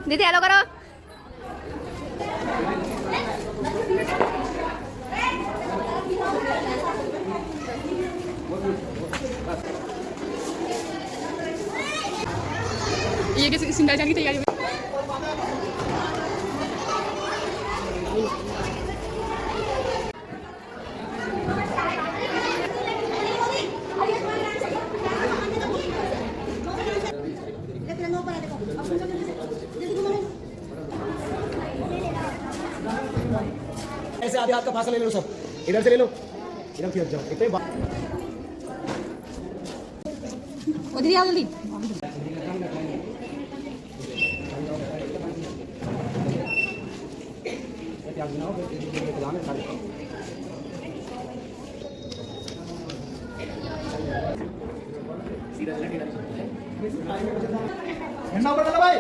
दीदी हेलो करो। ये किसी सिंगल जाने की तैयारी में। ऐसे आधे हाथ का फासला ले लो सब, इधर से ले लो, इधर फिर जाओ एक तो उधर आओ जल्दी। झंडा ऊपर डालो भाई।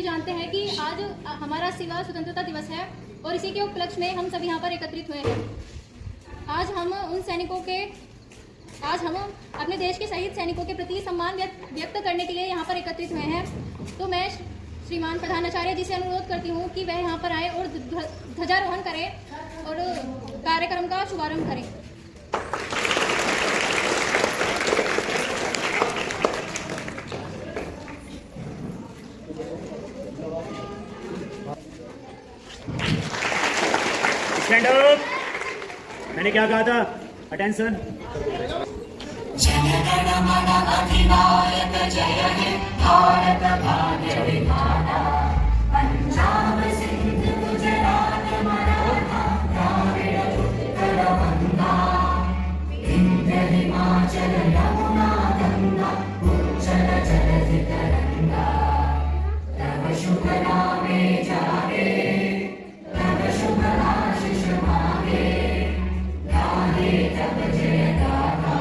जानते हैं कि आज हमारा सेवा स्वतंत्रता दिवस है और इसी के उपलक्ष्य में हम सभी यहाँ पर एकत्रित हुए हैं। आज हम अपने देश के शहीद सैनिकों के प्रति सम्मान व्यक्त करने के लिए यहाँ पर एकत्रित हुए हैं। तो मैं श्रीमान प्रधानाचार्य जी से अनुरोध करती हूँ कि वह यहाँ पर आए और ध्वजारोहण करें और कार्यक्रम का शुभारंभ करें। Stand up. मैंने क्या कहा था? अटेंशन। जनगण मन अधिनायक जय हे भारत भाग्य विधाता पंजाब सिंध गुजरात मराठा द्राविड़ उत्कल बंगा विंध्य हिमाचल यमुना गंगा उच्चल जलधि तरंगा तव शुभ नामे जागे तव शुभ आशीष मांगे गाहे तब जय गाथा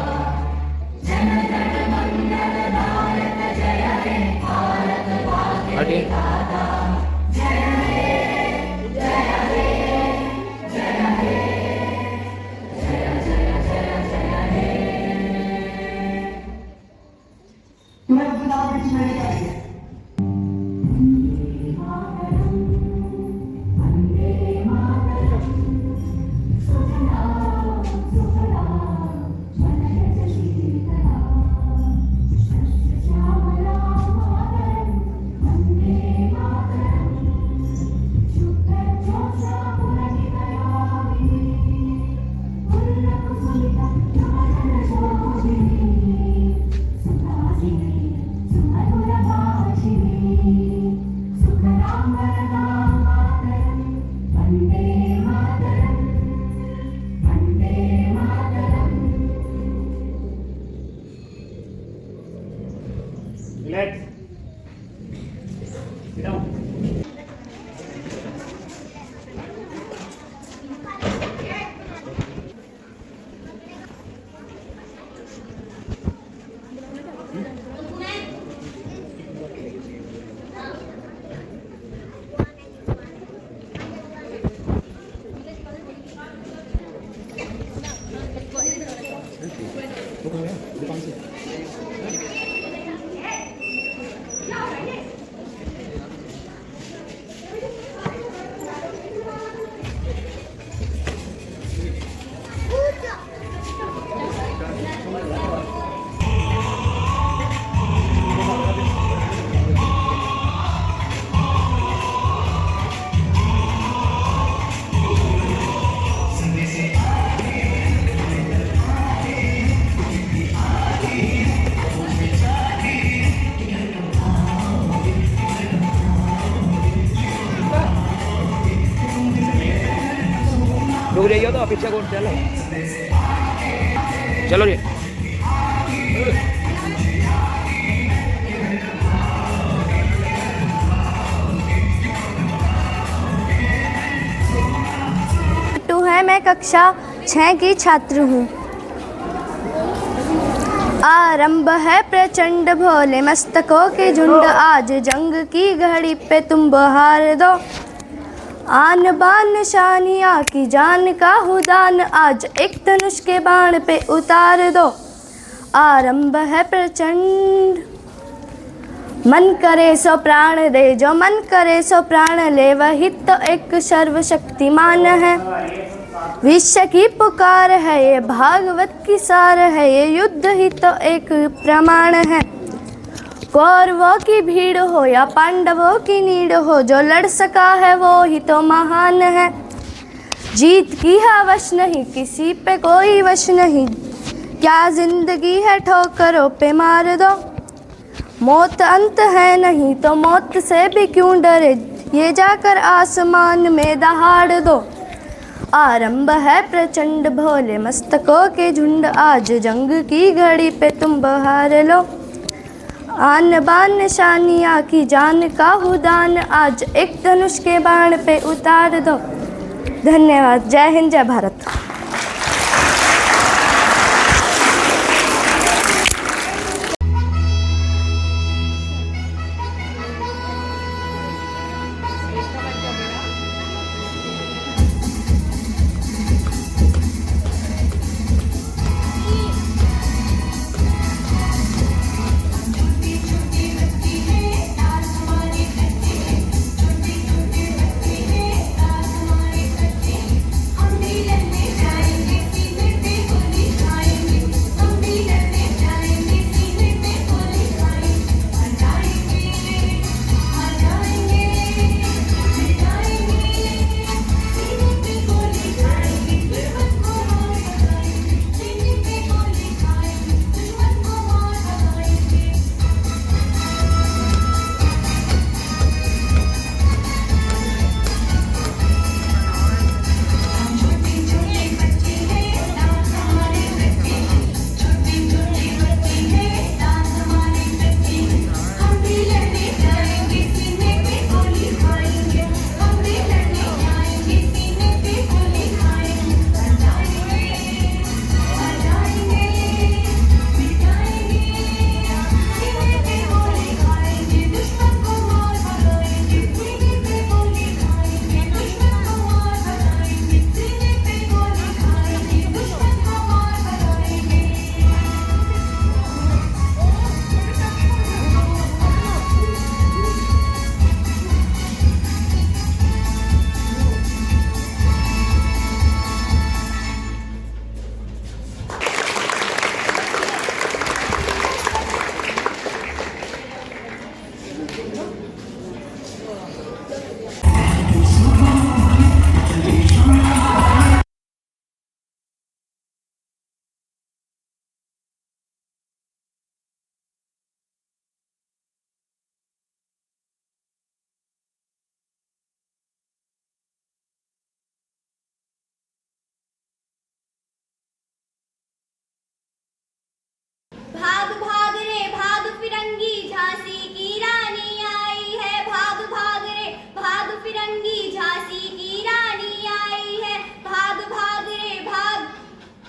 जनगण मंगल नायक जय हे भारत भाग्य विधाता जय हे जय हे जय हे जय जय जय जय हे। तुम्हें गुलाब की मेरे चाहिए। Relax. Sit down. दुकान से रुक जाइए तो अपेक्षा कौन चलो चलो जी। है, मैं कक्षा 6 की छात्र हूँ। आरंभ है प्रचंड भोले मस्तकों के झुंड, आज जंग की घड़ी पे तुम बहार दो। आन बान निशानिया की जान का हुदान, आज एक धनुष के बाण पे उतार दो। आरंभ है प्रचंड, मन करे सो प्राण दे, जो मन करे सो प्राण ले, वही तो एक सर्वशक्तिमान है। विश्व की पुकार है ये, भागवत की सार है ये, युद्ध ही तो एक प्रमाण है। कौरवों की भीड़ हो या पांडवों की नीड़ हो, जो लड़ सका है वो ही तो महान है। जीत की है वश नहीं, किसी पे कोई वश नहीं, क्या जिंदगी है ठोकरों पे मार दो। मौत अंत है नहीं तो मौत से भी क्यों डरे, ये जाकर आसमान में दहाड़ दो। आरंभ है प्रचंड भोले मस्तकों के झुंड, आज जंग की घड़ी पे तुम बहार लो। आन बान निशानिया की जान का हुदान, आज एक धनुष के बाण पे उतार दो। धन्यवाद। जय हिंद, जय भारत। भाग भाग रे भाग फिरंगी, झांसी की रानी आई है। भाग भाग रे भाग फिरंगी, झांसी की रानी आई है। भाग भाग रे भाग,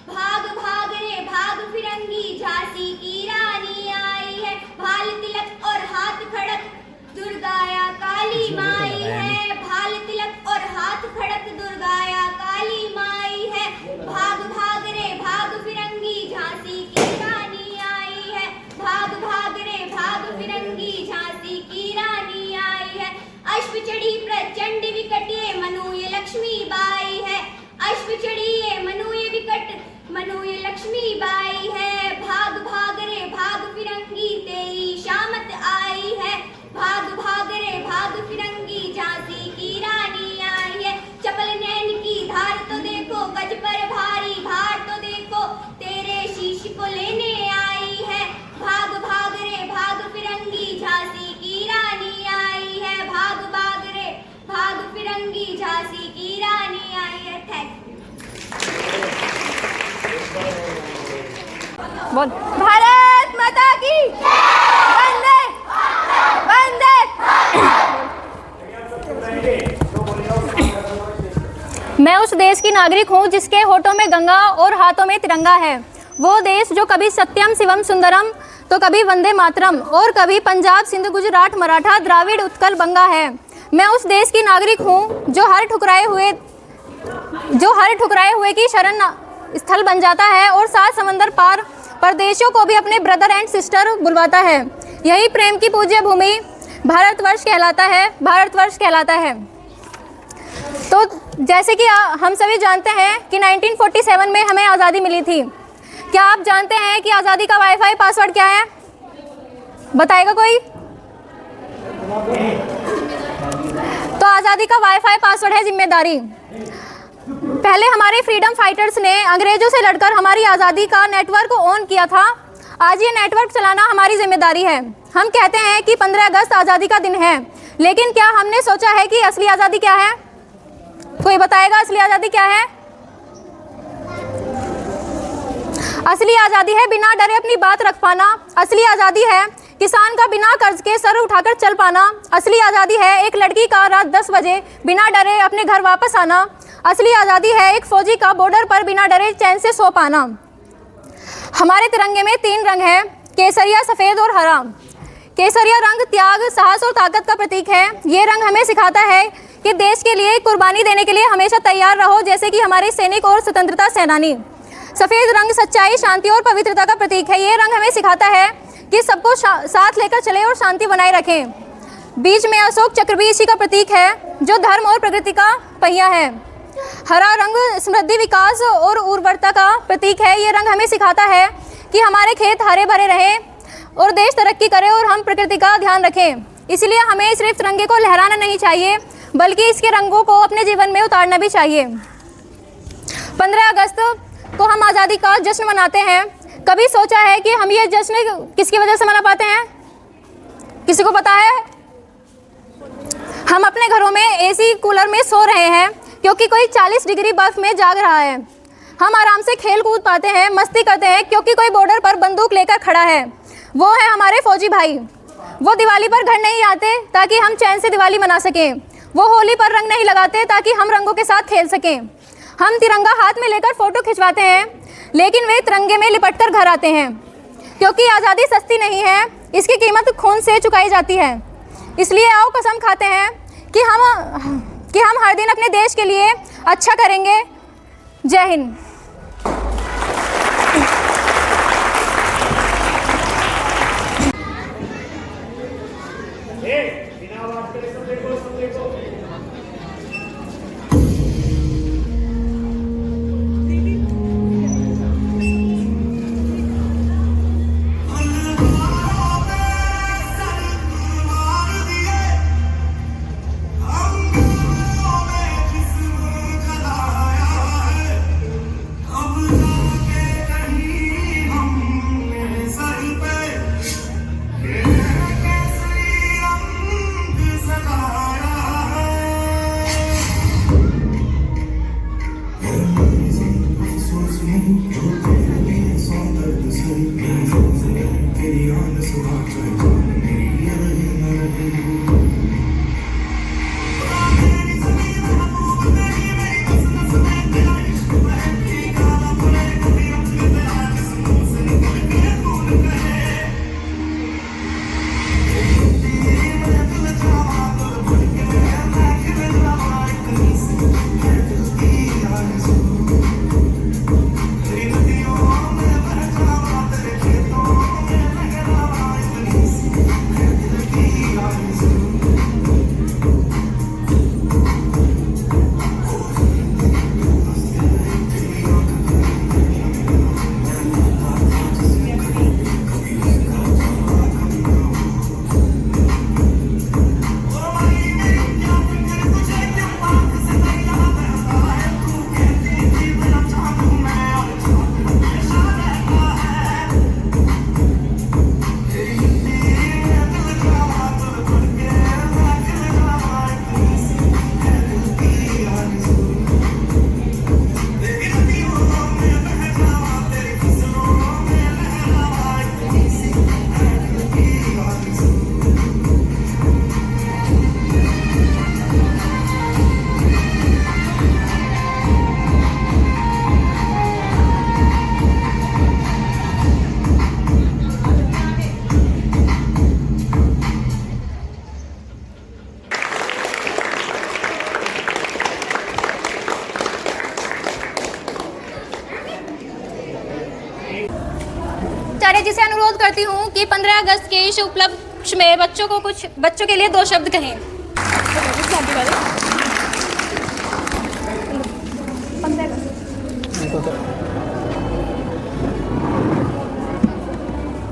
भाग भाग रे भाग फिरंगी, झांसी की रानी आई है। भाल तिलक और हाथ खड़क, दुर्गाया काली माई है। भाल तिलक और हाथ खड़क, दुर्गाया काली माई है। भाग भाग रे भाग फिरंगी, झांसी की रानी आई है। भाग भाग रे भाग फिरंगी, झांसी की रानी आई है। अश्व चढ़ी प्रचंड विकट, ये मनु ये लक्ष्मी बाई है। अश्व चढ़ी ये मनु ये विकट, मनु ये लक्ष्मी बाई है। भाग भाग रे भाग फिरंगी, तेरी शामत आई है। भाग भाग रे भाग फिरंगी, झांसी की रानी आई है। चपल नैन की धार तो देखो, गज पर भारी भार तो देखो, तेरे शीश को लेने आई है। भाग भाग रे भाग फिरंगी, झांसी की रानी आई है। भाग भाग रे भाग फिरंगी, झांसी की रानी आई है। Thank you. बोल भारत वंदे वंदे। मैं उस देश की नागरिक हूँ जिसके होठों में गंगा और हाथों में तिरंगा है। वो देश जो कभी सत्यम शिवम सुंदरम तो कभी वंदे मातरम और कभी पंजाब सिंध गुजरात मराठा द्राविड़ उत्कल बंगा है। मैं उस देश की नागरिक हूँ जो हर ठुकराए हुए की शरण स्थल बन जाता है और 7 समंदर पार परदेशियों को भी अपने ब्रदर एंड सिस्टर बुलवाता है। यही प्रेम की पूज्य भूमि भारतवर्ष कहलाता है, भारतवर्ष कहलाता है। तो जैसे कि हम सभी जानते हैं कि 1947 में हमें आज़ादी मिली थी। क्या आप जानते हैं कि आज़ादी का वाईफाई पासवर्ड क्या है? बताएगा कोई? तो आज़ादी का वाईफाई पासवर्ड है जिम्मेदारी। पहले हमारे फ्रीडम फाइटर्स ने अंग्रेजों से लड़कर हमारी आज़ादी का नेटवर्क को ऑन किया था। आज ये नेटवर्क चलाना हमारी जिम्मेदारी है। हम कहते हैं कि 15 अगस्त आज़ादी का दिन है, लेकिन क्या हमने सोचा है कि असली आज़ादी क्या है? कोई बताएगा असली आज़ादी क्या है? असली आज़ादी है बिना डरे अपनी बात रख पाना। असली आज़ादी है किसान का बिना कर्ज के सर उठाकर चल पाना। असली आज़ादी है एक लड़की का रात 10 बजे बिना डरे अपने घर वापस आना। असली आज़ादी है एक फौजी का बॉर्डर पर बिना डरे चैन से सो पाना। हमारे तिरंगे में 3 रंग हैं, केसरिया, सफ़ेद और हरा। केसरिया रंग त्याग, साहस और ताकत का प्रतीक है। ये रंग हमें सिखाता है कि देश के लिए कुर्बानी देने के लिए हमेशा तैयार रहो, जैसे कि हमारे सैनिक और स्वतंत्रता सेनानी। सफ़ेद रंग सच्चाई, शांति और पवित्रता का प्रतीक है। ये रंग हमें सिखाता है कि सबको साथ लेकर चले और शांति बनाए रखें। बीच में अशोक चक्र भी इसी का प्रतीक है, जो धर्म और प्रकृति का पहिया है। हरा रंग समृद्धि, विकास और उर्वरता का प्रतीक है। ये रंग हमें सिखाता है कि हमारे खेत हरे भरे रहें और देश तरक्की करे और हम प्रकृति का ध्यान रखें। इसलिए हमें सिर्फ तिरंगे को लहराना नहीं चाहिए, बल्कि इसके रंगों को अपने जीवन में उतारना भी चाहिए। 15 अगस्त को हम आज़ादी का जश्न मनाते हैं। कभी सोचा है कि हम ये जश्न किसकी वजह से मना पाते हैं? किसी को पता है? हम अपने घरों में एसी कूलर में सो रहे हैं क्योंकि कोई 40 डिग्री बर्फ में जाग रहा है। हम आराम से खेल कूद पाते हैं, मस्ती करते हैं क्योंकि कोई बॉर्डर पर बंदूक लेकर खड़ा है। वो है हमारे फौजी भाई। वो दिवाली पर घर नहीं आते ताकि हम चैन से दिवाली मना सकें। वो होली पर रंग नहीं लगाते ताकि हम रंगों के साथ खेल सकें। हम तिरंगा हाथ में लेकर फ़ोटो खिंचवाते हैं, लेकिन वे तिरंगे में लिपटकर घर आते हैं, क्योंकि आज़ादी सस्ती नहीं है, इसकी कीमत खून से चुकाई जाती है। इसलिए आओ कसम खाते हैं कि हम हर दिन अपने देश के लिए अच्छा करेंगे। जय हिंद। आचार्य जी से अनुरोध करती हूँ कि 15 अगस्त के इस उपलक्ष्य में बच्चों के लिए 2 शब्द कहें।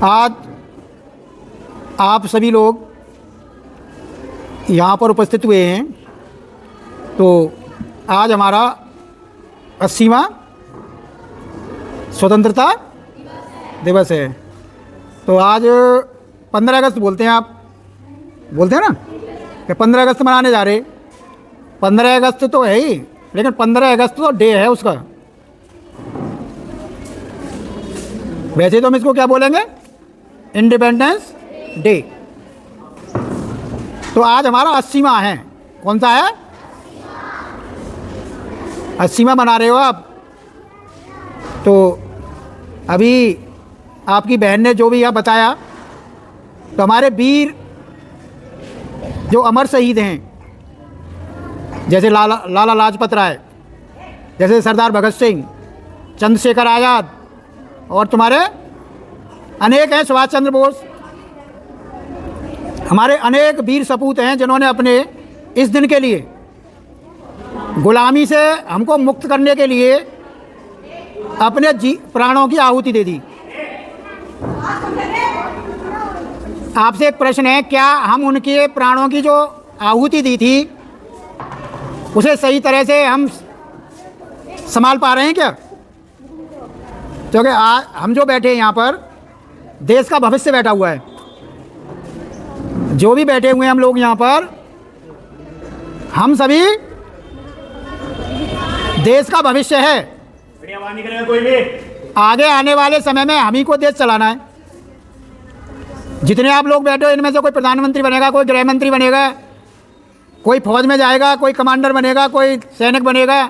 आज आप सभी लोग यहाँ पर उपस्थित हुए हैं, तो आज हमारा 80वां स्वतंत्रता दिवस है। तो आज 15 अगस्त बोलते हैं, आप बोलते हैं ना कि 15 अगस्त मनाने जा रहे। 15 अगस्त तो है ही, लेकिन 15 अगस्त तो डे है उसका। वैसे तो हम इसको क्या बोलेंगे, इंडिपेंडेंस डे। तो आज हमारा 80वां है। कौन सा है? 80वां मना रहे हो आप। तो अभी आपकी बहन ने जो भी यह बताया, तो हमारे वीर जो अमर शहीद हैं, जैसे लाला लाजपत राय, जैसे सरदार भगत सिंह, चंद्रशेखर आज़ाद, और तुम्हारे अनेक हैं, सुभाष चंद्र बोस, हमारे अनेक वीर सपूत हैं जिन्होंने अपने इस दिन के लिए, गुलामी से हमको मुक्त करने के लिए अपने प्राणों की आहुति दे दी। आपसे एक प्रश्न है, क्या हम उनके प्राणों की जो आहुति दी थी उसे सही तरह से हम संभाल पा रहे हैं क्या? क्योंकि आज हम जो बैठे हैं यहाँ पर, देश का भविष्य बैठा हुआ है। जो भी बैठे हुए हैं हम लोग यहाँ पर, हम सभी देश का भविष्य है। कोई भी आगे आने वाले समय में हम ही को देश चलाना है। जितने आप लोग बैठे हो, इनमें से कोई प्रधानमंत्री बनेगा, कोई गृह मंत्री बनेगा, कोई फौज में जाएगा, कोई कमांडर बनेगा, कोई सैनिक बनेगा,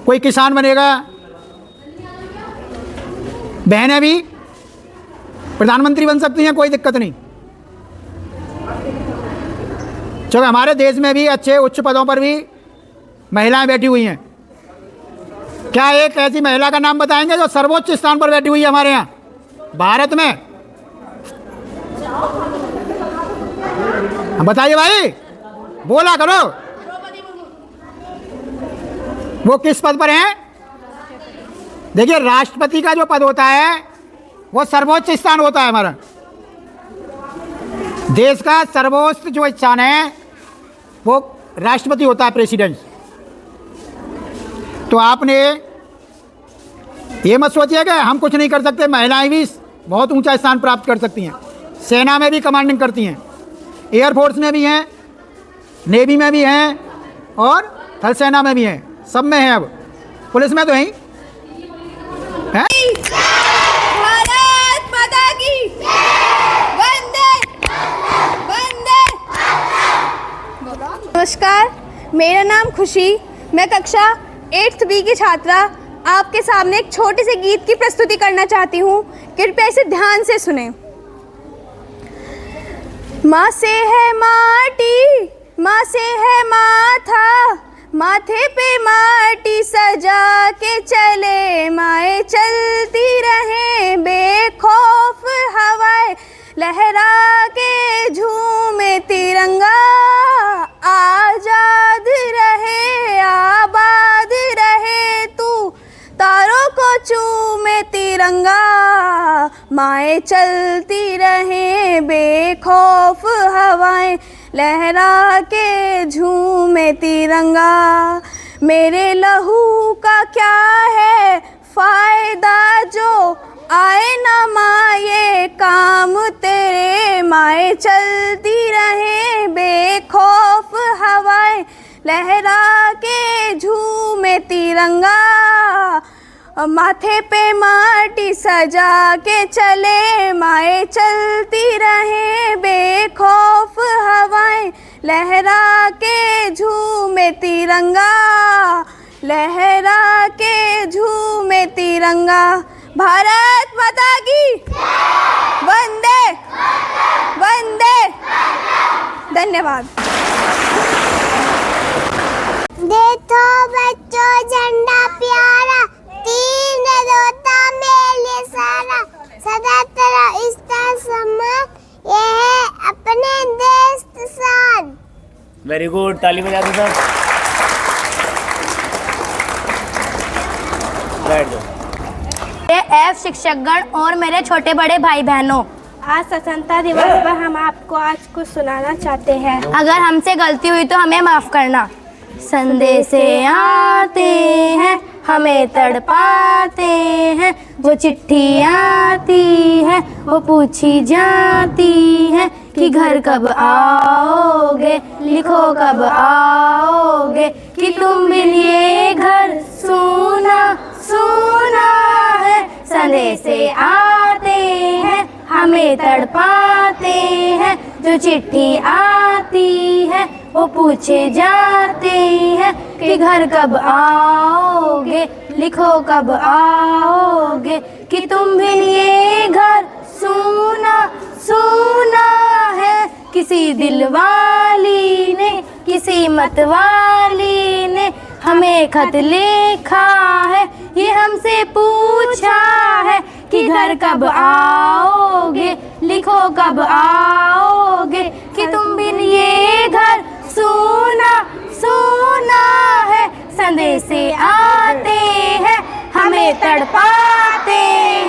कोई किसान बनेगा। बहनें भी प्रधानमंत्री बन सकती हैं, कोई दिक्कत नहीं। क्योंकि हमारे देश में भी अच्छे उच्च पदों पर भी महिलाएं बैठी हुई हैं। क्या एक ऐसी महिला का नाम बताएंगे जो सर्वोच्च स्थान पर बैठी हुई है हमारे यहाँ भारत में? बताइए भाई, बोला करो। वो किस पद पर हैं? देखिए, राष्ट्रपति का जो पद होता है वो सर्वोच्च स्थान होता है हमारा। देश का सर्वोच्च जो स्थान है वो राष्ट्रपति होता है, प्रेसिडेंट। तो आपने ये मत सोचिए कि हम कुछ नहीं कर सकते। महिलाएं भी बहुत ऊंचा स्थान प्राप्त कर सकती हैं। सेना में भी कमांडिंग करती हैं, एयरफोर्स में भी हैं, नेवी में भी हैं, और थल सेना में भी हैं, सब में हैं। अब पुलिस में तो हैं। भारत माता की वंदे वंदे। नमस्कार, मेरा नाम खुशी, मैं कक्षा 8th B की छात्रा आपके सामने एक छोटे से गीत की प्रस्तुति करना चाहती हूँ। कृपया इसे ध्यान से सुने। माँ से है माटी, माँ से है माथा, माथे पे माटी सजा के चले, माए चलती रहे बेखौफ हवाएं, लहरा के झूमे तिरंगा, आजाद रहे आबाद रहे तू, तारों को चूमे तिरंगा, माए चलती रहे बेखौफ हवाएं, लहरा के झूमे तिरंगा। मेरे लहू का क्या है फायदा जो आए ना माए काम तेरे, माए चलती रहे बेखौफ हवाएं, लहरा के झूमे तिरंगा, माथे पे माटी सजा के चले, माए चलती रहे बेखौफ हवाएं, लहरा के झूमे तिरंगा, लहरा के झूमे तिरंगा। भारत माता की वंदे वंदे। धन्यवाद। देखो बच्चों झंडा प्यारा, तीन रोता मेले सारा, वेरी गुड, ताली बजा दो सब। बैठ जाओ। एफ शिक्षकगण और मेरे छोटे बड़े भाई बहनों, आज स्वतंत्रता दिवस पर हम आपको आज कुछ सुनाना चाहते हैं। अगर हमसे गलती हुई तो हमें माफ करना। संदेशे आते हैं, हमें तड़पाते हैं, वो चिट्ठी आती है, वो पूछी जाती है कि घर कब आओगे, लिखो कब आओगे, कि तुम मिलिए घर सूना सूना है। संदेशे आते हैं, हमें तड़पाते हैं, जो चिट्ठी आती है, वो पूछे जाते हैं कि घर कब आओगे, लिखो कब आओगे, कि तुम भी ये घर सूना सूना है। किसी दिलवाली ने, किसी मतवाली ने हमें खत लिखा है, ये हमसे पूछा है कि घर कब आओगे, लिखो कब आओगे, कि तुम बिन ये घर सूना सूना है। संदेशे आते हैं, हमें तड़पाते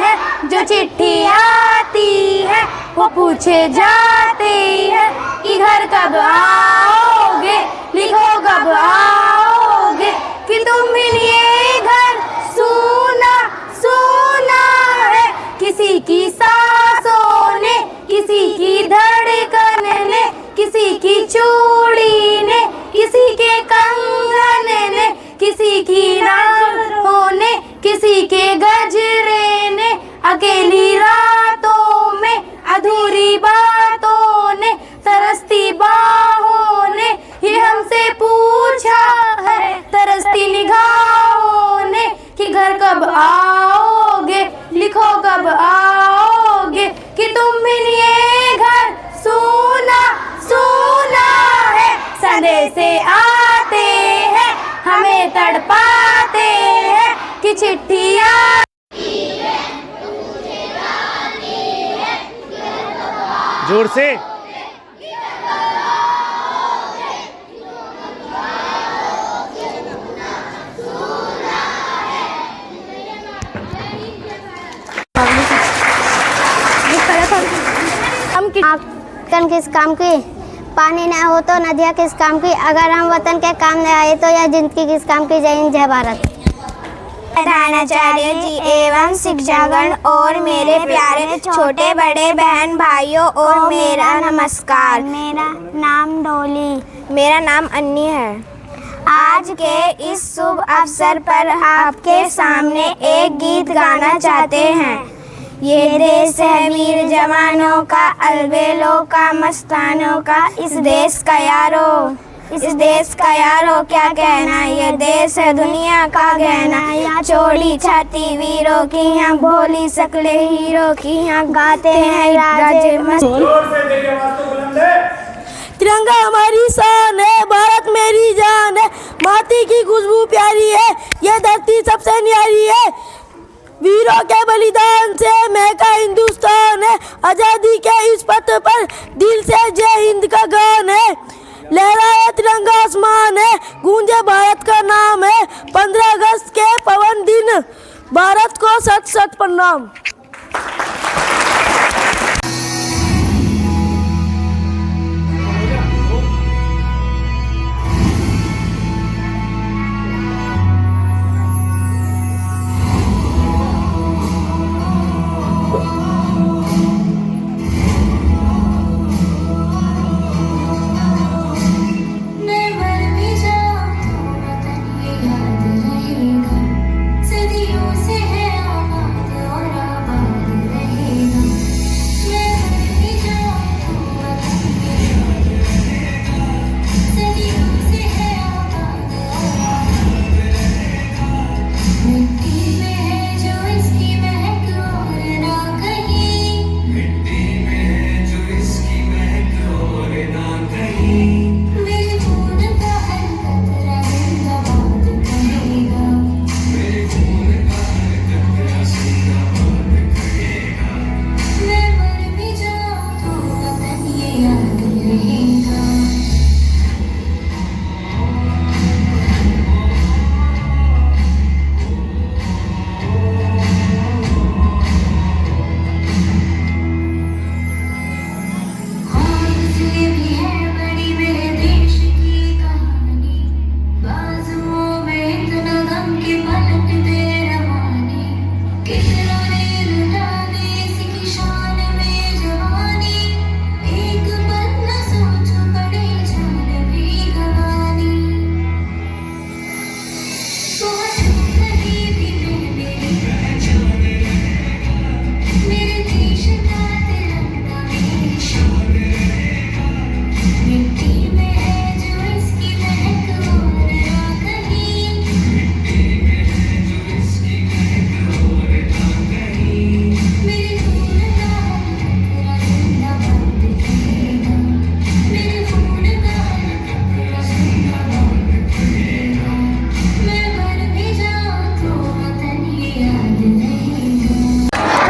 हैं, जो चिट्ठी आती है, वो पूछे जाते हैं कि घर कब आओगे, लिखो कब आओगे, कि तुम बिन ये घर सूना सूना है। किसी की सांसों ने, किसी की धड़कन ने, किसी की चूड़ी ने, किसी के कंगन ने, किसी की राहों ने, किसी के गजरे ने, अकेली रातों में, अधूरी बातों ने, तरसती बाहों ने, ये हमसे पूछा है, तरसती निगाहों ने, कि घर कब आओगे, लिखो कब आओगे, कि तुम बिन ये घर सूना सूना है। संदेशे आते हैं, हमें तड़पाते हैं, कि चिट्ठियाँ जोर से। वतन किस काम की, पानी न हो तो नदियाँ किस काम की, अगर हम वतन के काम न आए तो यह जिंदगी किस काम की। जय हिंद, जय भारत। प्रधानाचार्य जी एवं शिक्षकगण और मेरे प्यारे छोटे बड़े बहन भाइयों और मेरा नमस्कार। मेरा नाम डोली। मेरा नाम अन्नी है। आज के इस शुभ अवसर पर आपके सामने एक गीत गाना चाहते हैं। ये देश है वीर जवानों का, अलबेलों का, मस्तानों का, इस देश का यारो, इस देश का यारो क्या कहना, ये देश है दुनिया का गहना। यहाँ चौड़ी छाती वीरों की, यहाँ भोली सकले हीरो की, यहाँ गाते हैं राजे मस्त। तिरंगा हमारी शान है, भारत मेरी जान है, माटी की खुशबू प्यारी है, ये धरती सबसे न्यारी है। वीरों के बलिदान से महका हिंदुस्तान है, आज़ादी के इस पथ पर दिल से जय हिंद का गान है। लहराए तिरंगा आसमान है, गूंजे भारत का नाम है, 15 अगस्त के पवन दिन भारत को सत सत प्रणाम। सदियों से है आबाद और आबाद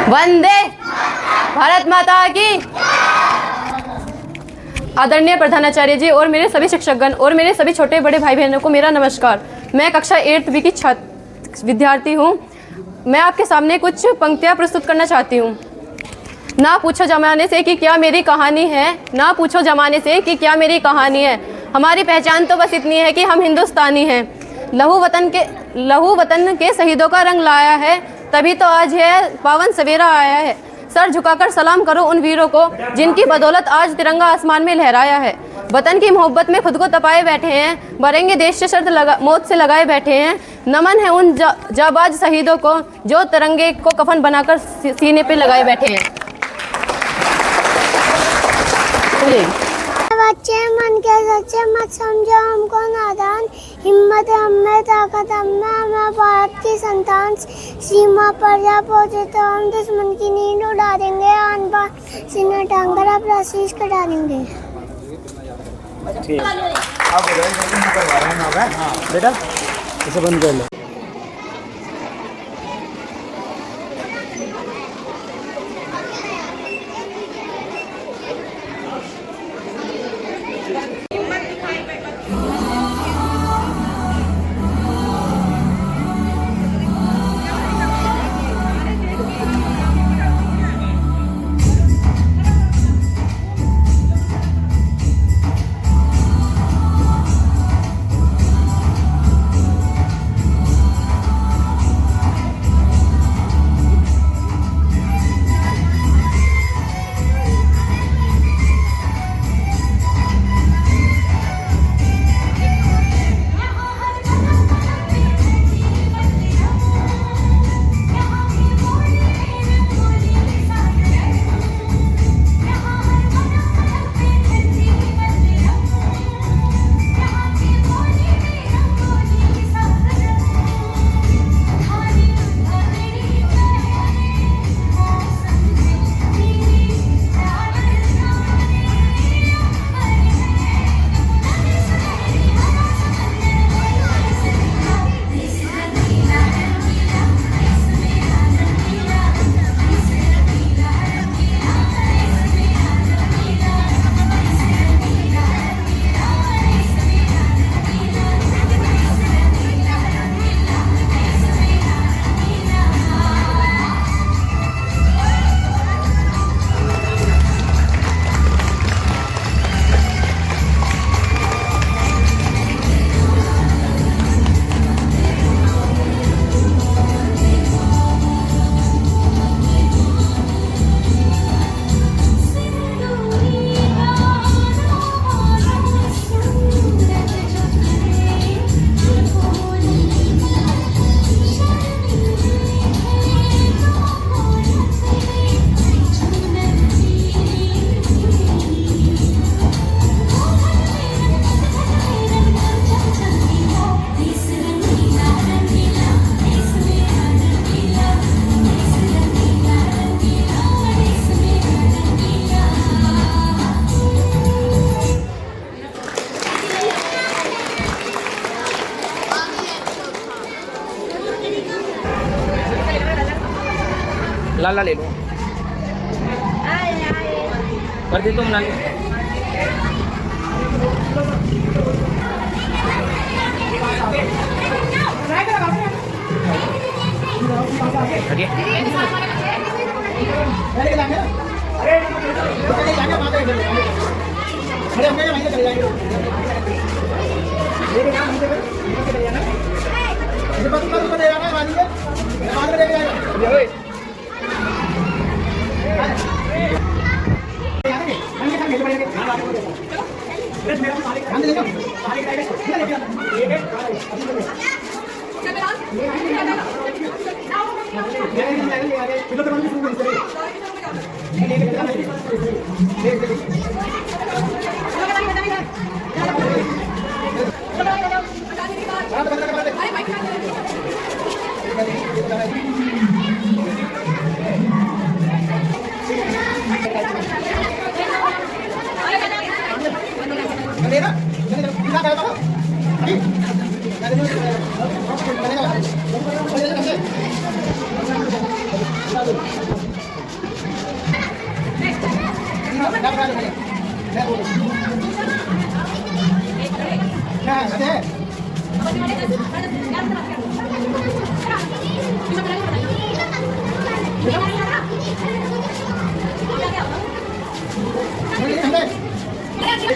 वंदे भारत माता की। आदरणीय प्रधानाचार्य जी और मेरे सभी शिक्षकगण और मेरे सभी छोटे बड़े भाई बहनों को मेरा नमस्कार। मैं कक्षा 8वीं बी की छात्र विद्यार्थी हूँ। मैं आपके सामने कुछ पंक्तियाँ प्रस्तुत करना चाहती हूँ। ना पूछो जमाने से कि क्या मेरी कहानी है, ना पूछो जमाने से कि क्या मेरी कहानी है। हमारी पहचान तो बस इतनी है कि हम हिंदुस्तानी हैं। लहू वतन के शहीदों का रंग लाया है, तभी तो आज यह पावन सवेरा आया है। सर झुकाकर सलाम करो उन वीरों को जिनकी बदौलत आज तिरंगा आसमान में लहराया है। वतन की मोहब्बत में खुद को तपाए बैठे हैं, मरेंगे देश से शर्त मौत से लगाए बैठे हैं। नमन है उन जाबाज शहीदों को जो तिरंगे को कफन बनाकर सीने पे लगाए बैठे हैं। बच्चे मन के सच्चे मत समझो हमको नादान, हिम्मत हम में ताकत हम में, हमें भारत की संतान। सीमा पर जा पहुँचे तो हम दुश्मन की नींद उड़ा देंगे, आन बान सीना टांग कर अपना शीश कटा देंगे। बेटा इसे बंद कर लो। लाला ले लो, कर दे तुम लाल। चलेगा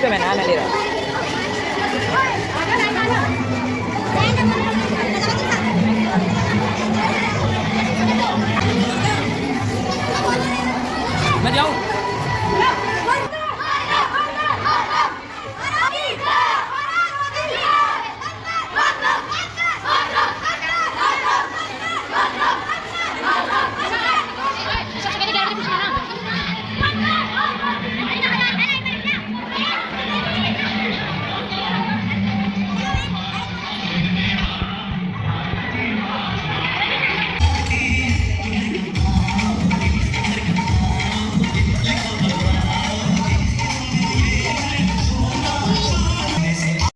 मैं नाम ले रहा